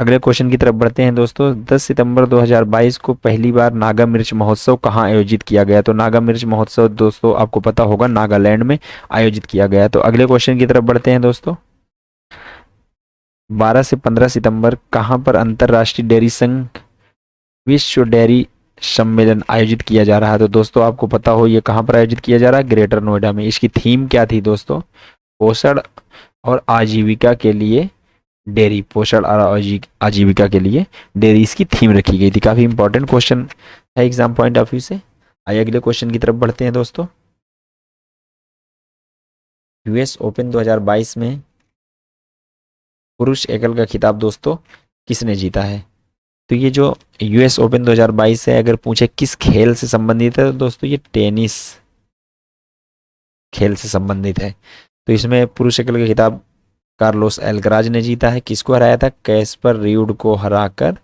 अगले क्वेश्चन की तरफ बढ़ते हैं दोस्तों। 10 सितंबर 2022 को पहली बार नागा मिर्च महोत्सव कहाँ आयोजित किया गया? तो नागा मिर्च महोत्सव दोस्तों आपको पता होगा नागालैंड में आयोजित किया गया। तो अगले क्वेश्चन की तरफ बढ़ते हैं दोस्तों। 12 से 15 सितंबर कहाँ पर अंतर्राष्ट्रीय डेयरी संघ विश्व डेयरी सम्मेलन आयोजित किया जा रहा है? तो दोस्तों आपको पता हो ये कहाँ पर आयोजित किया जा रहा है? ग्रेटर नोएडा में। इसकी थीम क्या थी दोस्तों? पोषण और आजीविका के लिए डेयरी। पोषण और आजीविका के लिए डेयरी इसकी थीम रखी गई थी। काफी इंपॉर्टेंट क्वेश्चन है एग्जाम पॉइंट ऑफ व्यू से। आइए अगले क्वेश्चन की तरफ बढ़ते हैं दोस्तों। यूएस ओपन 2022 में पुरुष एकल का खिताब दोस्तों किसने जीता है? तो ये जो यूएस ओपन 2022 है, अगर पूछे किस खेल से संबंधित है, तो दोस्तों ये टेनिस खेल से संबंधित है। तो इसमें पुरुष एकल का खिताब कार्लोस एल्कराज ने जीता है। किसको हराया था? कैस्पर रीउड को हराकर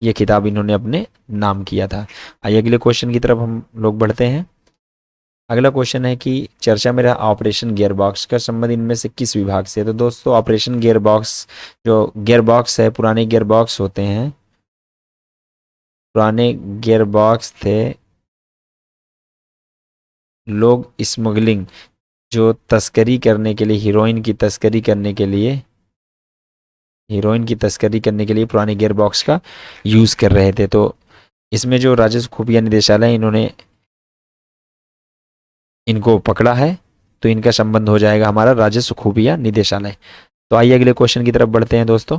ये खिताब इन्होंने अपने नाम किया था। आइए अगले क्वेश्चन की तरफ हम लोग बढ़ते हैं। अगला क्वेश्चन है कि चर्चा में रहा ऑपरेशन गियरबॉक्स का संबंध इनमें से किस विभाग से? तो दोस्तों ऑपरेशन गियरबॉक्स, जो गियरबॉक्स है, पुराने गियरबॉक्स होते हैं, पुराने गियरबॉक्स थे, लोग स्मगलिंग, जो तस्करी करने के लिए, हीरोइन की तस्करी करने के लिए, पुराने गियरबॉक्स का यूज कर रहे थे। तो इसमें जो राजस्व खुफिया निदेशालय इन्होंने इनको पकड़ा है, तो इनका संबंध हो जाएगा हमारा राजस्व खुफिया निदेशालय। तो आइए अगले क्वेश्चन की तरफ बढ़ते हैं दोस्तों।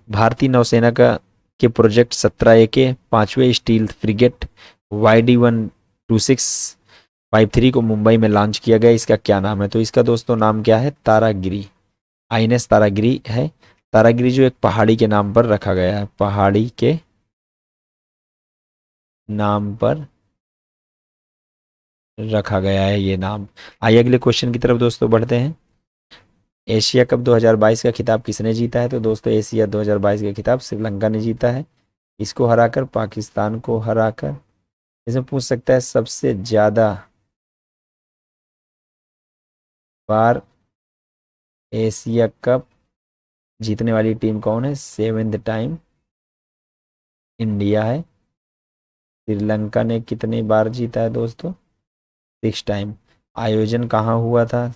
भारतीय नौसेना का के प्रोजेक्ट 17A के 5वें स्टील फ्रिगेट YD-12653 को मुंबई में लॉन्च किया गया। इसका क्या नाम है? तो इसका दोस्तों नाम क्या है? तारागिरी। INS तारागिरी है। तारागिरी जो एक पहाड़ी के नाम पर रखा गया है, पहाड़ी के नाम पर रखा गया है ये नाम। आइए अगले क्वेश्चन की तरफ दोस्तों बढ़ते हैं। एशिया कप 2022 का खिताब किसने जीता है? तो दोस्तों एशिया 2022 का खिताब श्रीलंका ने जीता है। इसको हराकर, पाकिस्तान को हराकर। इसमें पूछ सकता है सबसे ज्यादा बार एशिया कप जीतने वाली टीम कौन है? 7th टाइम इंडिया है। श्रीलंका ने कितनी बार जीता है दोस्तों? 6 टाइम। आयोजन कहाँ हुआ था?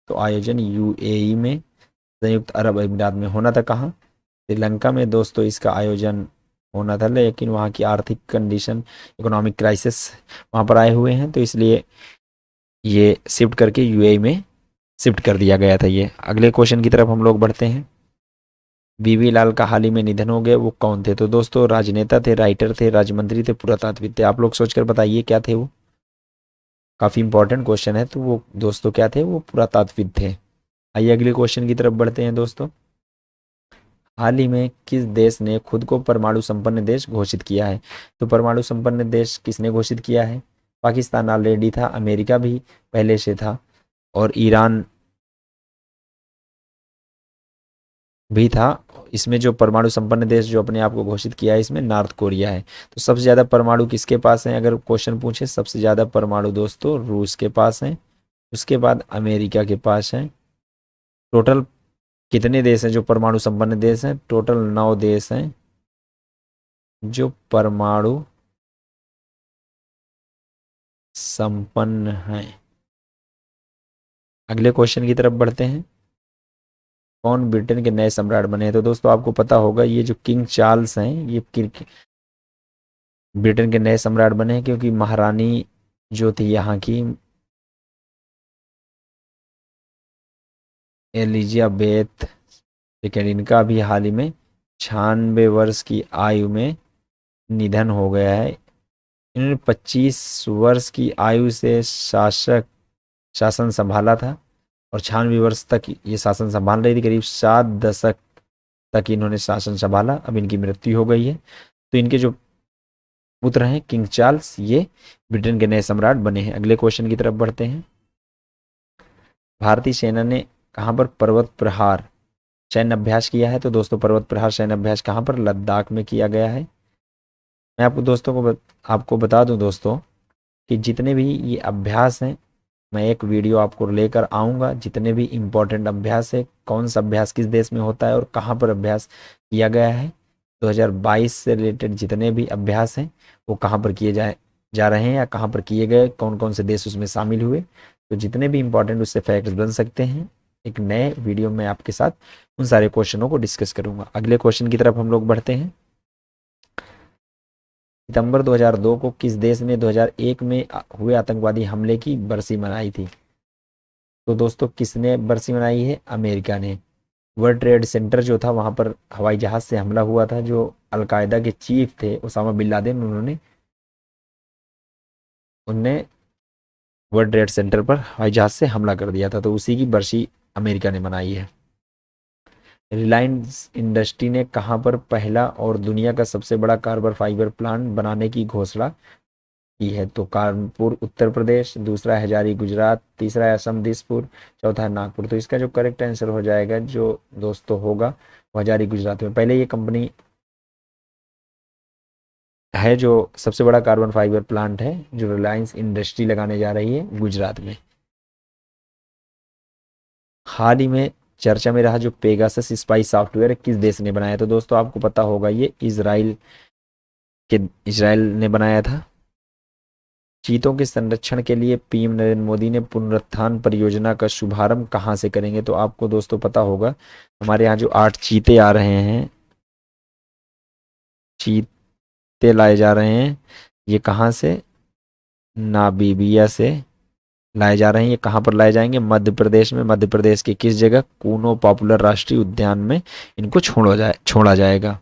तो आयोजन UAE में, संयुक्त अरब अमीरात में होना था। कहाँ? श्रीलंका में दोस्तों इसका आयोजन होना था, लेकिन वहाँ की आर्थिक कंडीशन, इकोनॉमिक क्राइसिस वहाँ पर आए हुए हैं, तो इसलिए ये शिफ्ट करके UAE में शिफ्ट कर दिया गया था। ये अगले क्वेश्चन की तरफ हम लोग बढ़ते हैं। बीबी लाल का हाल ही में निधन हो गया, वो कौन थे? तो दोस्तों राजनेता थे, राइटर थे, राज्य थे, पुरातात्विक थे। आप लोग सोचकर बताइए क्या थे वो। काफी इंपॉर्टेंट क्वेश्चन है। तो वो दोस्तों क्या थे? वो पुरातात्विक थे। आइए अगले क्वेश्चन की तरफ बढ़ते हैं दोस्तों। हाल ही में किस देश ने खुद को परमाणु संपन्न देश घोषित किया है? तो परमाणु संपन्न देश किसने घोषित किया है? पाकिस्तान ऑलरेडी था, अमेरिका भी पहले से था, और ईरान भी था। इसमें जो परमाणु संपन्न देश जो अपने आप को घोषित किया है, इसमें नॉर्थ कोरिया है। तो सबसे ज्यादा परमाणु किसके पास है? अगर क्वेश्चन पूछे, सबसे ज्यादा परमाणु दोस्तों रूस के पास है, उसके बाद अमेरिका के पास है। टोटल कितने देश हैं जो परमाणु संपन्न देश हैं? टोटल 9 देश हैं जो परमाणु संपन्न हैं। अगले क्वेश्चन की तरफ बढ़ते हैं। कौन ब्रिटेन के नए सम्राट बने हैं? तो दोस्तों आपको पता होगा ये जो किंग चार्ल्स हैं, ये ब्रिटेन के नए सम्राट बने हैं, क्योंकि महारानी जो थी यहाँ की, एलिजाबेथ सेकेंड, इनका भी हाल ही में 96 वर्ष की आयु में निधन हो गया है। इन्होंने 25 वर्ष की आयु से शासन संभाला था, और 96 वर्ष तक ये शासन संभाल रही थी। करीब 7 दशक तक इन्होंने शासन संभाला। अब इनकी मृत्यु हो गई है। तो इनके जो पुत्र हैं किंग चार्ल्स, ये ब्रिटेन के नए सम्राट बने हैं। अगले क्वेश्चन की तरफ बढ़ते हैं। भारतीय सेना ने कहाँ पर पर्वत प्रहार सैन्य अभ्यास किया है? तो दोस्तों पर्वत प्रहार सैन्य अभ्यास कहाँ पर? लद्दाख में किया गया है। मैं आपको दोस्तों को आपको बता दूं दोस्तों कि जितने भी ये अभ्यास हैं, मैं एक वीडियो आपको लेकर आऊँगा। जितने भी इम्पोर्टेंट अभ्यास है, कौन सा अभ्यास किस देश में होता है और कहाँ पर अभ्यास किया गया है, 2022 से रिलेटेड जितने भी अभ्यास हैं वो कहाँ पर किए जा रहे हैं या कहाँ पर किए गए, कौन कौन से देश उसमें शामिल हुए, तो जितने भी इम्पोर्टेंट उससे फैक्ट्स बन सकते हैं, एक नए वीडियो में आपके साथ उन सारे क्वेश्चनों को डिस्कस करूंगा। अगले क्वेश्चन की तरफ हम लोग बढ़ते हैं। सितंबर 2002 को किस देश ने 2001 में हुए आतंकवादी हमले की बरसी मनाई थी? तो दोस्तों किसने बरसी मनाई है? अमेरिका ने। वर्ल्ड ट्रेड सेंटर जो था वहां पर हवाई जहाज से हमला हुआ था, जो अलकायदा के चीफ थे उसामा बिन लादेन, उनने वर्ल्ड ट्रेड सेंटर पर हवाई जहाज से हमला कर दिया था, तो उसी की बरसी अमेरिका ने मनाई है। रिलायंस इंडस्ट्री ने कहां पर पहला और दुनिया का सबसे बड़ा कार्बन फाइबर प्लांट बनाने की घोषणा की है? तो कानपुर उत्तर प्रदेश, दूसरा है हजारी गुजरात, तीसरा है असम दिसपुर, चौथा है नागपुर। तो इसका जो करेक्ट आंसर हो जाएगा जो दोस्तों होगा वो हजारी गुजरात में। पहले ये कंपनी है जो सबसे बड़ा कार्बन फाइबर प्लांट है जो रिलायंस इंडस्ट्री लगाने जा रही है गुजरात में। हाल ही में चर्चा में रहा जो पेगासस स्पाई सॉफ्टवेयर किस देश ने बनाया? तो दोस्तों आपको पता होगा ये इजराइल ने बनाया था। चीतों के संरक्षण के लिए पीएम नरेंद्र मोदी ने पुनरुत्थान परियोजना का शुभारंभ कहाँ से करेंगे? तो आपको दोस्तों पता होगा हमारे यहाँ जो 8 चीते आ रहे हैं, चीते लाए जा रहे हैं, ये कहाँ से? नामीबिया से लाए जा रहे हैं। ये कहाँ पर लाए जाएंगे? मध्य प्रदेश में। मध्य प्रदेश की किस जगह? कूनो पॉपुलर राष्ट्रीय उद्यान में इनको छोड़ा जाएगा।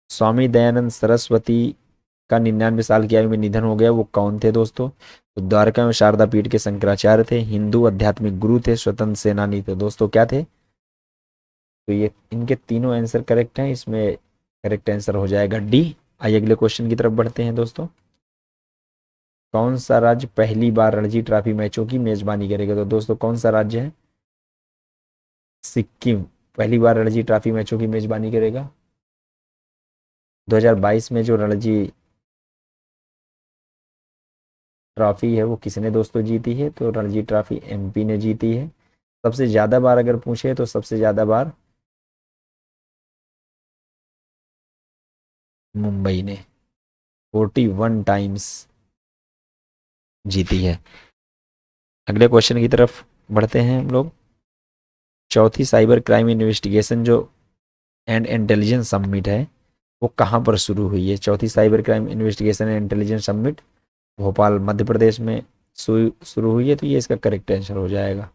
स्वामी दयानंद सरस्वती का 99 साल की आयु में निधन हो गया, वो कौन थे दोस्तों? तो द्वारका में शारदा पीठ के शंकराचार्य थे, हिंदू आध्यात्मिक गुरु थे, स्वतंत्र सेनानी थे। दोस्तों क्या थे? तो ये इनके तीनों आंसर करेक्ट हैं, इसमें करेक्ट आंसर हो जाएगा डी। आइए अगले क्वेश्चन की तरफ बढ़ते हैं दोस्तों। कौन सा राज्य पहली बार रणजी ट्रॉफी मैचों की मेजबानी करेगा? तो दोस्तों कौन सा राज्य है? सिक्किम पहली बार रणजी ट्रॉफी मैचों की मेजबानी करेगा। 2022 में जो रणजी ट्रॉफी है वो किसने दोस्तों जीती है? तो रणजी ट्रॉफी एमपी ने जीती है। सबसे ज्यादा बार अगर पूछे तो सबसे ज्यादा बार मुंबई ने 41 टाइम्स जीती है। अगले क्वेश्चन की तरफ बढ़ते हैं हम लोग। चौथी साइबर क्राइम इन्वेस्टिगेशन जो एंड इंटेलिजेंस समिट है वो कहाँ पर शुरू हुई है? चौथी cyber crime investigation and intelligence summit Bhopal Madhya Pradesh में शुरू हुई है, तो ये इसका करेक्ट आंसर हो जाएगा।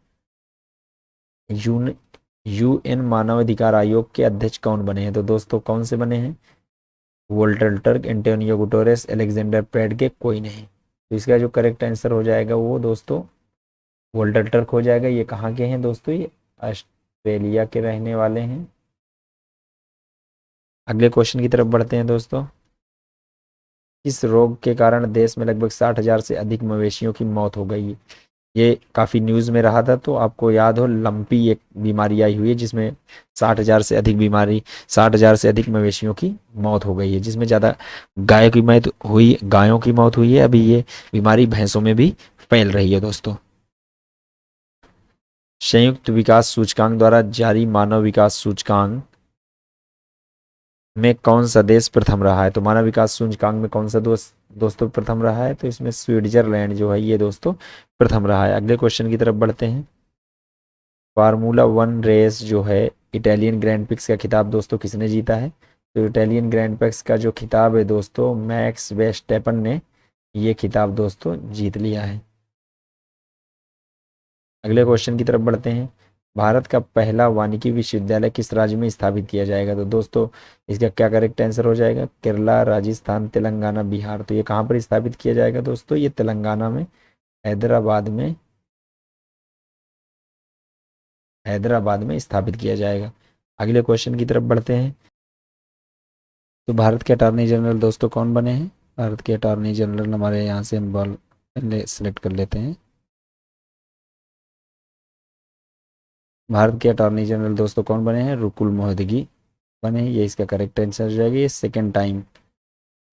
यूएन मानवाधिकार आयोग के अध्यक्ष कौन बने हैं? तो दोस्तों कौन से बने हैं? Volker Turk, Antonio Guterres, Alexander पैडके, कोई नहीं। तो इसका जो करेक्ट आंसर हो जाएगा वो दोस्तों वोल्टर टर्क हो जाएगा। ये कहाँ के हैं दोस्तों? ये ऑस्ट्रेलिया के रहने वाले हैं। अगले क्वेश्चन की तरफ बढ़ते हैं दोस्तों। इस रोग के कारण देश में लगभग 60,000 से अधिक मवेशियों की मौत हो गई। ये काफ़ी न्यूज़ में रहा था, तो आपको याद हो लंपी एक बीमारी आई हुई है जिसमें 60,000 से अधिक मवेशियों की मौत हो गई है, जिसमें ज़्यादा गायों की मौत हुई है। अभी ये बीमारी भैंसों में भी फैल रही है दोस्तों। संयुक्त विकास सूचकांक द्वारा जारी मानव विकास सूचकांक में कौन सा देश प्रथम रहा है? तो मानव विकास सूचकांक में कौन सा दोस्तों प्रथम रहा है? तो इसमें स्विट्जरलैंड जो है ये दोस्तों प्रथम रहा है। अगले क्वेश्चन की तरफ बढ़ते हैं। फार्मूला 1 रेस जो है इटालियन ग्रैंड पिक्स का खिताब दोस्तों किसने जीता है? तो इटालियन ग्रैंड पिक्स का जो खिताब है दोस्तों मैक्स वेस्टेपन ने ये खिताब दोस्तों जीत लिया है। अगले क्वेश्चन की तरफ बढ़ते हैं। भारत का पहला वानिकी विश्वविद्यालय किस राज्य में स्थापित किया जाएगा? तो दोस्तों इसका क्या करेक्ट आंसर हो जाएगा? केरला, राजस्थान, तेलंगाना, बिहार। तो ये कहाँ पर स्थापित किया जाएगा दोस्तों? ये तेलंगाना में हैदराबाद में स्थापित किया जाएगा। अगले क्वेश्चन की तरफ बढ़ते हैं। तो भारत के अटॉर्नी जनरल दोस्तों कौन बने हैं? भारत के अटॉर्नी जनरल हमारे यहाँ से हम सेलेक्ट कर लेते हैं। भारत के अटॉर्नी जनरल दोस्तों कौन बने हैं? रुकुल मोहदगी बने हैं। ये इसका करेक्ट आंसर हो जाएगा। ये सेकेंड टाइम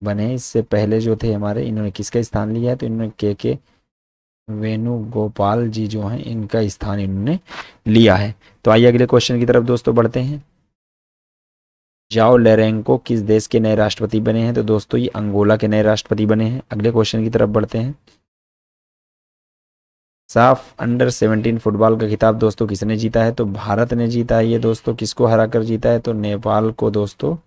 बने हैं। इससे पहले जो थे हमारे, इन्होंने किसका स्थान लिया है? तो इन्होंने के वेणुगोपाल जी जो हैं इनका स्थान इन्होंने लिया है। तो आइए अगले क्वेश्चन की तरफ दोस्तों बढ़ते हैं। जाओ लोरेंको किस देश के नए राष्ट्रपति बने हैं? तो दोस्तों ये अंगोला के नए राष्ट्रपति बने हैं। अगले क्वेश्चन की तरफ बढ़ते हैं। साफ अंडर 17 फुटबॉल का खिताब दोस्तों किसने जीता है? तो भारत ने जीता है ये दोस्तों। किसको हराकर जीता है? तो नेपाल को दोस्तों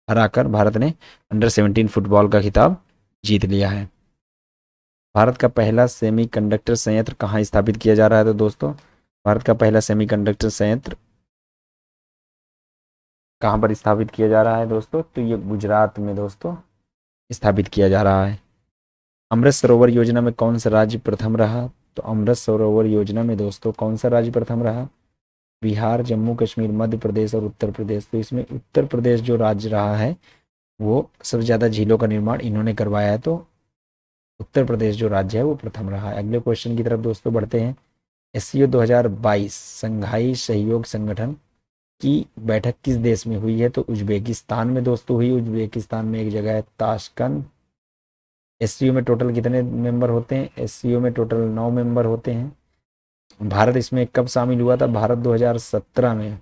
हराकर भारत ने अंडर 17 फुटबॉल का खिताब जीत लिया है। भारत का पहला सेमीकंडक्टर संयंत्र कहाँ स्थापित किया जा रहा है? तो दोस्तों भारत का पहला सेमीकंडक्टर संयंत्र कहाँ पर स्थापित किया जा रहा है दोस्तों? तो ये गुजरात में दोस्तों स्थापित किया जा रहा है। अमृत सरोवर योजना में कौन सा राज्य प्रथम रहा? तो अमृत सरोवर योजना में दोस्तों कौन सा राज्य प्रथम रहा? बिहार, जम्मू कश्मीर, मध्य प्रदेश और उत्तर प्रदेश। तो इसमें उत्तर प्रदेश जो राज्य रहा है वो सबसे ज़्यादा झीलों का निर्माण इन्होंने करवाया है, तो उत्तर प्रदेश जो राज्य है वो प्रथम रहा है। अगले क्वेश्चन की तरफ दोस्तों बढ़ते हैं। एससीओ 2022 संघाई सहयोग संगठन की बैठक किस देश में हुई है? तो उज्बेकिस्तान में दोस्तों हुई। उज्बेकिस्तान में एक जगह है ताशकंद। एससीओ में टोटल कितने मेंबर होते हैं? एससीओ में टोटल 9 मेंबर होते हैं। भारत इसमें कब शामिल हुआ था? भारत 2017 में।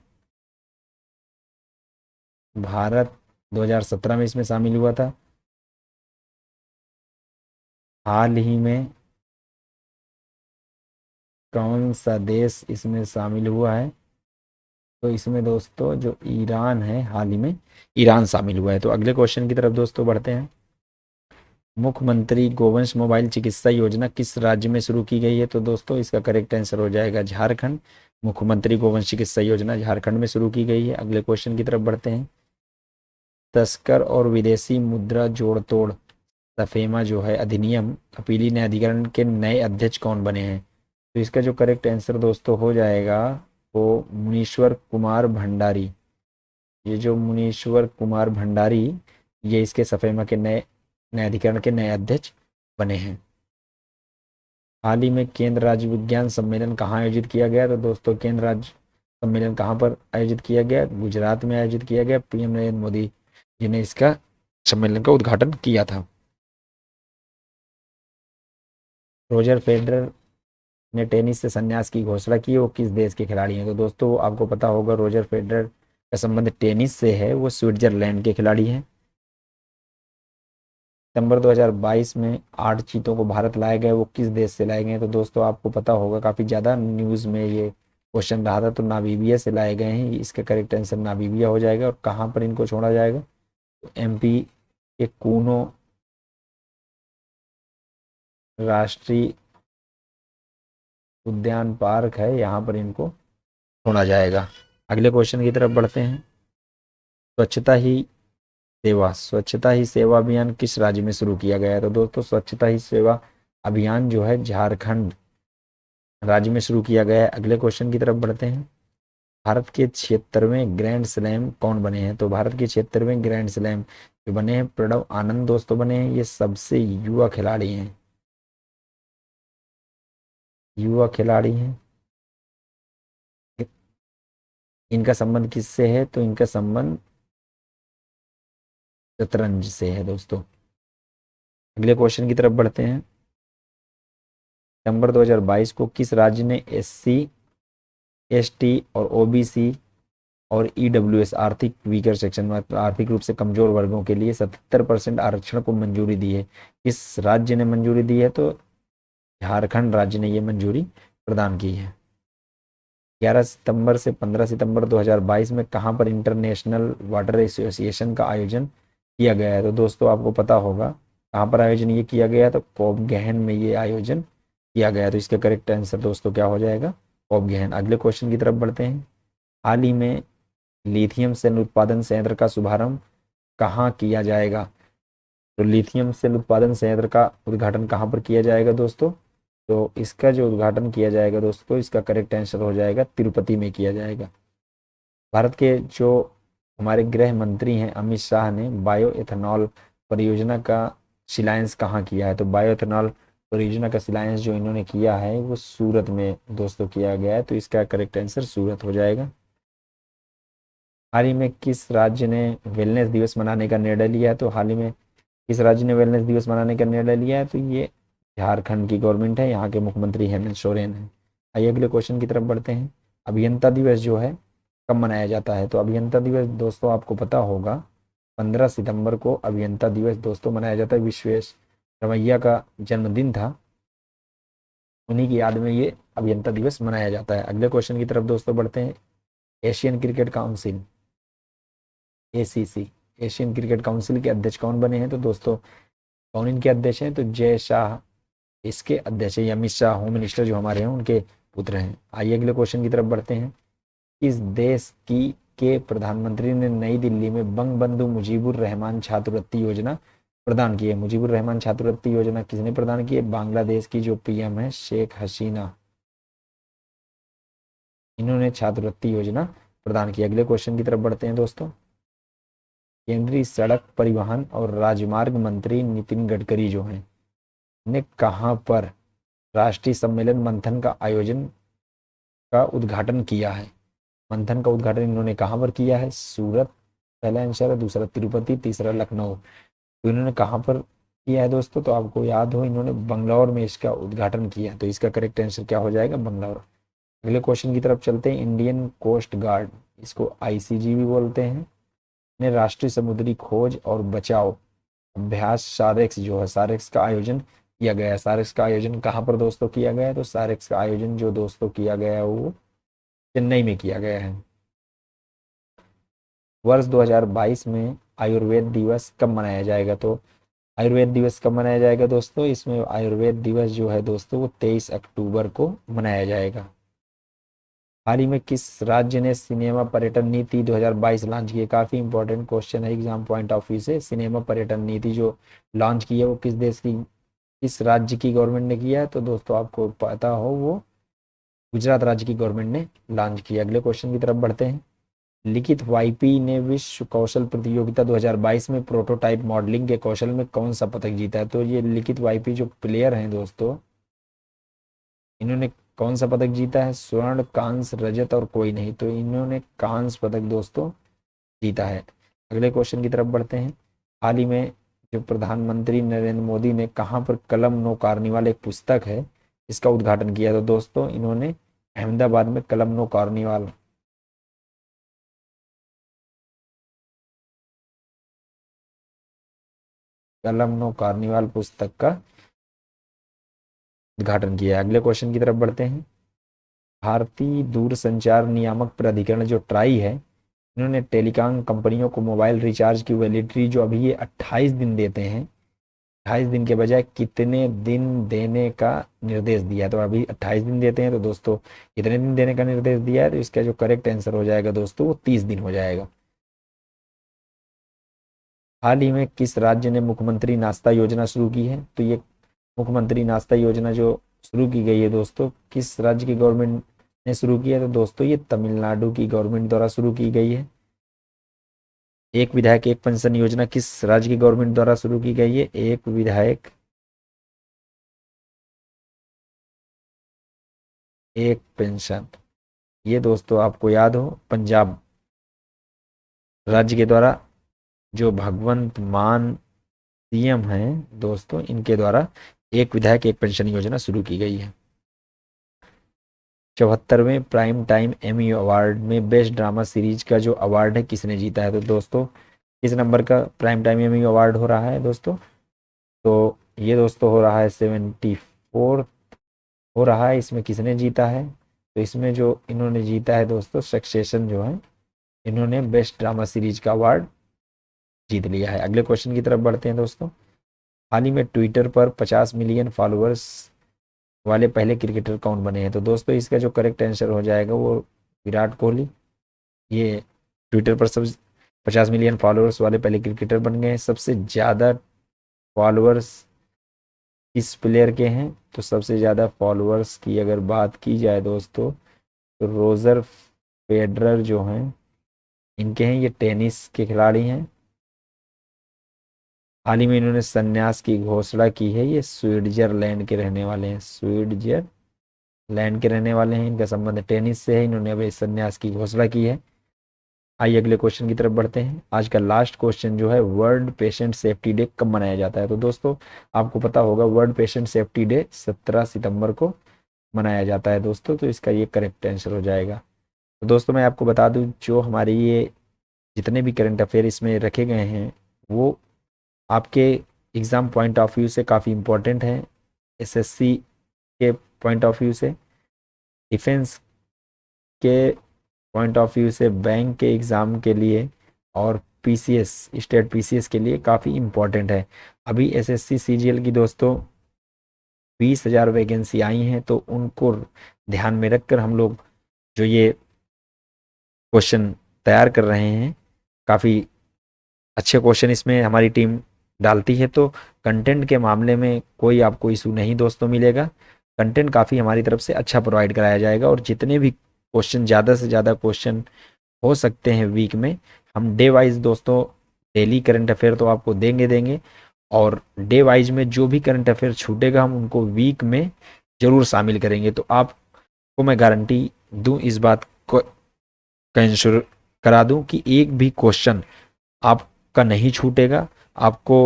भारत 2017 में इसमें शामिल हुआ था। हाल ही में कौन सा देश इसमें शामिल हुआ है? तो इसमें दोस्तों जो ईरान है, हाल ही में ईरान शामिल हुआ है। तो अगले क्वेश्चन की तरफ दोस्तों बढ़ते हैं। मुख्यमंत्री गोवंश मोबाइल चिकित्सा योजना किस राज्य में शुरू की गई है? तो दोस्तों इसका करेक्ट आंसर हो जाएगा झारखंड। मुख्यमंत्री गोवंश चिकित्सा योजना झारखंड में शुरू की गई है। अगले क्वेश्चन की तरफ बढ़ते हैं। तस्कर और विदेशी मुद्रा जोड़ तोड़ सफेमा जो है अधिनियम अपीली न्यायाधिकरण के नए अध्यक्ष कौन बने हैं? तो इसका जो करेक्ट आंसर दोस्तों हो जाएगा वो मुनीश्वर कुमार भंडारी। ये जो मुनीश्वर कुमार भंडारी ये इसके सफेमा के नए न्यायाधिकरण के नए अध्यक्ष बने हैं। हाल ही में केंद्र राज्य विज्ञान सम्मेलन कहाँ आयोजित किया गया? तो दोस्तों केंद्र राज्य सम्मेलन कहाँ पर आयोजित किया गया? गुजरात में आयोजित किया गया। पीएम नरेंद्र मोदी जी ने इसका सम्मेलन का उद्घाटन किया था। रोजर फेडरर ने टेनिस से संन्यास की घोषणा की, वो किस देश के खिलाड़ी हैं? तो दोस्तों आपको पता होगा रोजर फेडरर का संबंध टेनिस से है, वो स्विट्जरलैंड के खिलाड़ी हैं। सितंबर 2022 में 8 चीतों को भारत लाए गए, वो किस देश से लाए गए? तो दोस्तों आपको पता होगा काफ़ी ज़्यादा न्यूज़ में ये क्वेश्चन रहा था। तो नामीबिया से लाए गए हैं। इसका करेक्ट आंसर नामीबिया हो जाएगा। और कहाँ पर इनको छोड़ा जाएगा? तो एमपी के कूनो राष्ट्रीय उद्यान पार्क है, यहाँ पर इनको छोड़ा जाएगा। अगले क्वेश्चन की तरफ बढ़ते हैं। स्वच्छता ही सेवा अभियान किस राज्य में शुरू किया गया है? तो दोस्तों स्वच्छता ही सेवा अभियान जो है झारखंड राज्य में शुरू किया गया है। अगले क्वेश्चन की तरफ बढ़ते हैं। भारत के 76वें ग्रैंड स्लैम कौन बने हैं? तो भारत के 76वें ग्रैंड स्लैम जो बने हैं प्रणव आनंद दोस्तों बने हैं। ये सबसे युवा खिलाड़ी हैं। युवा खिलाड़ी हैं। इनका संबंध किससे है? तो इनका संबंध शतरंज से है दोस्तों। अगले क्वेश्चन की तरफ बढ़ते हैं। सितंबर 2022 को किस राज्य ने एससी एसटी और ओबीसी और ईडब्ल्यूएस आर्थिक वीकर सेक्शन में आर्थिक रूप से कमजोर वर्गों के लिए 77% आरक्षण को मंजूरी दी है? किस राज्य ने मंजूरी दी है? तो झारखंड राज्य ने ये मंजूरी प्रदान की है। 11 सितंबर से 15 सितंबर 2022 में कहाँ पर इंटरनेशनल वाटर एसोसिएशन का आयोजन किया गया है? तो दोस्तों आपको पता होगा कहाँ पर आयोजन ये किया गया, तो कोप गहन में ये आयोजन किया गया। तो इसका करेक्ट आंसर दोस्तों क्या हो जाएगा? कोप गहन। अगले क्वेश्चन की तरफ बढ़ते हैं। हाल ही में लिथियम सेल उत्पादन संयंत्र का शुभारंभ कहाँ किया जाएगा? तो लिथियम सेल उत्पादन संयंत्र का उद्घाटन कहाँ पर किया जाएगा दोस्तों? तो इसका जो उद्घाटन किया जाएगा दोस्तों इसका करेक्ट आंसर हो जाएगा तिरुपति में किया जाएगा। भारत के जो हमारे गृह मंत्री हैं अमित शाह ने बायो एथेनॉल परियोजना का शिलान्यास कहाँ किया है? तो बायो एथेनॉल परियोजना का शिलान्यास जो इन्होंने किया है वो सूरत में दोस्तों किया गया है। तो इसका करेक्ट आंसर सूरत हो जाएगा। हाल ही में किस राज्य ने वेलनेस दिवस मनाने का निर्णय लिया है? तो हाल ही में किस राज्य ने वेलनेस दिवस मनाने का निर्णय लिया है? तो ये झारखंड की गवर्नमेंट है, यहाँ के मुख्यमंत्री हेमंत सोरेन है। आइए अगले क्वेश्चन की तरफ बढ़ते हैं। अभियंता दिवस जो है कब मनाया जाता है? तो अभियंता दिवस दोस्तों आपको पता होगा 15 सितंबर को अभियंता दिवस दोस्तों मनाया जाता है। विश्वेश्वरैया का जन्मदिन था, उन्हीं की याद में ये अभियंता दिवस मनाया जाता है। अगले क्वेश्चन की तरफ दोस्तों बढ़ते हैं। Asian cricket council ACC, Asian cricket council के अध्यक्ष कौन बने हैं? तो दोस्तों कौन इनके अध्यक्ष हैं? तो जय शाह इसके अध्यक्ष है। अमित शाह होम मिनिस्टर जो हमारे हैं उनके पुत्र हैं। आइए अगले क्वेश्चन की तरफ बढ़ते हैं। किस देश की के प्रधानमंत्री ने नई दिल्ली में बंगबंधु मुजीबुर रहमान छात्रवृत्ति योजना प्रदान की है? मुजीबुर रहमान छात्रवृत्ति योजना किसने प्रदान की है? बांग्लादेश की जो पीएम है शेख हसीना, इन्होंने छात्रवृत्ति योजना प्रदान की। अगले क्वेश्चन की तरफ बढ़ते हैं दोस्तों। केंद्रीय सड़क परिवहन और राजमार्ग मंत्री नितिन गडकरी जो हैं ने कहां पर राष्ट्रीय सम्मेलन मंथन का आयोजन का उद्घाटन किया है? मंथन का उद्घाटन इन्होंने कहां पर किया है? सूरत पहला आंसर है, दूसरा तिरुपति, तीसरा लखनऊ। तो इन्होंने कहां पर किया है दोस्तों? तो आपको याद हो इन्होंने बंगलौर में इसका उद्घाटन किया, तो इसका करेक्ट आंसर क्या हो जाएगा? बंगलौर। अगले क्वेश्चन की तरफ चलते हैं। इंडियन कोस्ट गार्ड, इसको आईसीजी भी बोलते हैं, ने राष्ट्रीय समुद्री खोज और बचाव अभ्यास सारेक्स जो है, सारेक्स का आयोजन किया गया है। सारेक्स का आयोजन कहाँ पर दोस्तों किया गया है? तो सारेक्स का आयोजन जो दोस्तों किया गया है वो चेन्नई में किया गया है। वर्ष 2022 में आयुर्वेद दिवस कब मनाया जाएगा? तो आयुर्वेद दिवस कब मनाया जाएगा दोस्तों? इसमें आयुर्वेद दिवस जो है दोस्तों वो 23 अक्टूबर को मनाया जाएगा। हाल ही में किस राज्य ने सिनेमा पर्यटन नीति 2022 लॉन्च की है? काफी इंपॉर्टेंट क्वेश्चन है एग्जाम पॉइंट ऑफ व्यू से। सिनेमा पर्यटन नीति जो लॉन्च की है वो किस देश की, किस राज्य की गवर्नमेंट ने किया है? तो दोस्तों आपको पता हो वो गुजरात राज्य की गवर्नमेंट ने लॉन्च किया। अगले क्वेश्चन की तरफ बढ़ते हैं। लिखित वाईपी ने विश्व कौशल प्रतियोगिता 2022 में प्रोटोटाइप मॉडलिंग के कौशल में कौन सा पदक जीता है? तो ये लिखित वाईपी जो प्लेयर हैं दोस्तों, इन्होंने कौन सा पदक जीता है? स्वर्ण, कांस्य, रजत और कोई नहीं, तो इन्होंने कांस्य पदक दोस्तों जीता है। अगले क्वेश्चन की तरफ बढ़ते हैं। हाल ही में जो प्रधानमंत्री नरेंद्र मोदी ने कहां पर कलम नो कार्निवाल एक पुस्तक है इसका उद्घाटन किया? तो दोस्तों इन्होंने अहमदाबाद में कलम नो कार्निवाल पुस्तक का उद्घाटन किया है। अगले क्वेश्चन की तरफ बढ़ते हैं। भारतीय दूरसंचार नियामक प्राधिकरण जो ट्राई है, इन्होंने टेलीकॉम कंपनियों को मोबाइल रिचार्ज की वैलिडिटी जो अभी ये 28 दिन देते हैं, 28 दिन के बजाय कितने दिन देने का निर्देश दिया? तो अभी 28 दिन देते हैं, तो दोस्तों कितने दिन देने का निर्देश दिया है? तो इसका जो करेक्ट आंसर हो जाएगा दोस्तों वो 30 दिन हो जाएगा। हाल ही में किस राज्य ने मुख्यमंत्री नाश्ता योजना शुरू की है? तो ये मुख्यमंत्री नाश्ता योजना जो शुरू की गई है दोस्तों किस राज्य की गवर्नमेंट ने शुरू किया? तो दोस्तों ये तमिलनाडु की गवर्नमेंट द्वारा शुरू की गई है। एक विधायक एक पेंशन योजना किस राज्य की गवर्नमेंट द्वारा शुरू की गई है? एक विधायक एक पेंशन, ये दोस्तों आपको याद हो पंजाब राज्य के द्वारा जो भगवंत मान सीएम हैं दोस्तों, इनके द्वारा एक विधायक एक पेंशन योजना शुरू की गई है। 74वें प्राइम टाइम एमी अवार्ड में बेस्ट ड्रामा सीरीज का जो अवार्ड है किसने जीता है? तो दोस्तों किस नंबर का प्राइम टाइम एमी अवार्ड हो रहा है दोस्तों? तो ये दोस्तों हो रहा है 74 हो रहा है। इसमें किसने जीता है? तो इसमें जो इन्होंने जीता है दोस्तों सक्सेशन जो है, इन्होंने बेस्ट ड्रामा सीरीज का अवार्ड जीत लिया है। अगले क्वेश्चन की तरफ बढ़ते हैं दोस्तों। हाल ही में ट्विटर पर 50 मिलियन फॉलोअर्स वाले पहले क्रिकेटर कौन बने हैं? तो दोस्तों इसका जो करेक्ट आंसर हो जाएगा वो विराट कोहली। ये ट्विटर पर सब 50 मिलियन फॉलोअर्स वाले पहले क्रिकेटर बन गए हैं। सबसे ज़्यादा फॉलोअर्स किस प्लेयर के हैं? तो सबसे ज़्यादा फॉलोअर्स की अगर बात की जाए दोस्तों तो रोजर फेडरर जो हैं इनके हैं, ये टेनिस के खिलाड़ी हैं। हाल ही में इन्होंने संन्यास की घोषणा की है। ये स्विट्जरलैंड के रहने वाले हैं, स्विट्जरलैंड के रहने वाले हैं। इनका संबंध टेनिस से है, इन्होंने अभी संन्यास की घोषणा की है। आइए अगले क्वेश्चन की तरफ बढ़ते हैं। आज का लास्ट क्वेश्चन जो है, वर्ल्ड पेशेंट सेफ्टी डे कब मनाया जाता है? तो दोस्तों आपको पता होगा वर्ल्ड पेशेंट सेफ्टी डे 17 सितंबर को मनाया जाता है दोस्तों, तो इसका ये करेक्ट आंसर हो जाएगा। तो दोस्तों मैं आपको बता दूं, जो हमारी ये जितने भी करंट अफेयर इसमें रखे गए हैं वो आपके एग्ज़ाम पॉइंट ऑफ व्यू से काफ़ी इम्पोर्टेंट हैं, एसएससी के पॉइंट ऑफ व्यू से, डिफेंस के पॉइंट ऑफ व्यू से, बैंक के एग्ज़ाम के लिए और पीसीएस स्टेट पीसीएस के लिए काफ़ी इम्पोर्टेंट है। अभी एसएससी सीजीएल की दोस्तों 20,000 वैकेंसी आई हैं, तो उनको ध्यान में रखकर हम लोग जो ये क्वेश्चन तैयार कर रहे हैं, काफ़ी अच्छे क्वेश्चन इसमें हमारी टीम डालती है। तो कंटेंट के मामले में कोई आपको इशू नहीं दोस्तों मिलेगा, कंटेंट काफ़ी हमारी तरफ से अच्छा प्रोवाइड कराया जाएगा, और जितने भी क्वेश्चन, ज़्यादा से ज़्यादा क्वेश्चन हो सकते हैं वीक में, हम डे वाइज दोस्तों डेली करंट अफेयर तो आपको देंगे, और डे वाइज में जो भी करंट अफेयर छूटेगा हम उनको वीक में ज़रूर शामिल करेंगे। तो आपको मैं गारंटी दूं, इस बात को इंश्योर करा दूं कि एक भी क्वेश्चन आपका नहीं छूटेगा। आपको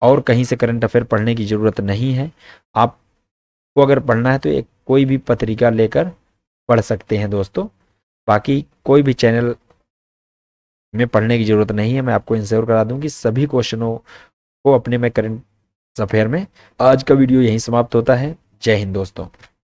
और कहीं से करंट अफेयर पढ़ने की ज़रूरत नहीं है। आपको अगर पढ़ना है तो एक कोई भी पत्रिका लेकर पढ़ सकते हैं दोस्तों, बाकी कोई भी चैनल में पढ़ने की ज़रूरत नहीं है। मैं आपको इंश्योर करा दूं कि सभी क्वेश्चनों को अपने में करंट अफेयर में। आज का वीडियो यहीं समाप्त होता है। जय हिंद दोस्तों।